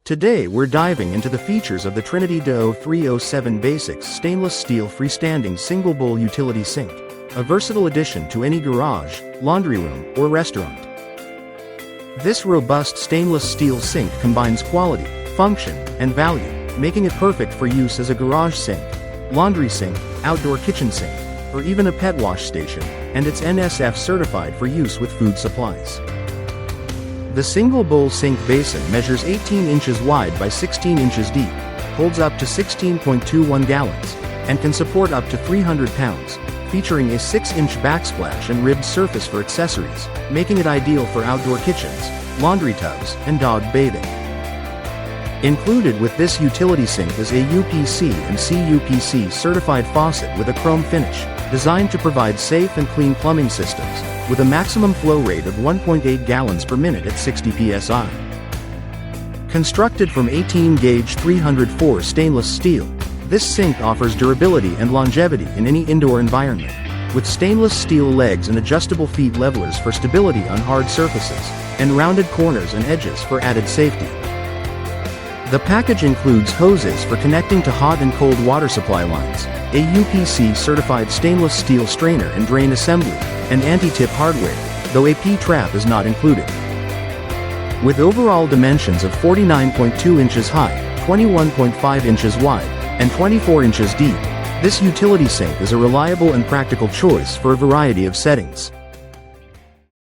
Today we're diving into the features of the TRINITY 0307 Basics stainless steel freestanding single bowl utility sink, a versatile addition to any garage, laundry room, or restaurant. This robust stainless steel sink combines quality, function, and value, making it perfect for use as a garage sink, laundry sink, outdoor kitchen sink, or even a pet wash station, and it's NSF-certified for use with food supplies. The single-bowl sink basin measures 18 inches wide by 16 inches deep, holds up to 16.21 gallons, and can support up to 300 pounds, featuring a 6-inch backsplash and ribbed surface for accessories, making it ideal for outdoor kitchens, laundry tubs, and dog bathing. Included with this utility sink is a UPC and CUPC certified faucet with a chrome finish, designed to provide safe and clean plumbing systems, with a maximum flow rate of 1.8 gallons per minute at 60 psi. Constructed from 18-gauge 304 stainless steel, this sink offers durability and longevity in any indoor environment, with stainless steel legs and adjustable feet levelers for stability on hard surfaces, and rounded corners and edges for added safety. The package includes hoses for connecting to hot and cold water supply lines, a UPC-certified stainless steel strainer and drain assembly, and anti-tip hardware, though a P-trap is not included. With overall dimensions of 49.2 inches high, 21.5 inches wide, and 24 inches deep, this utility sink is a reliable and practical choice for a variety of settings.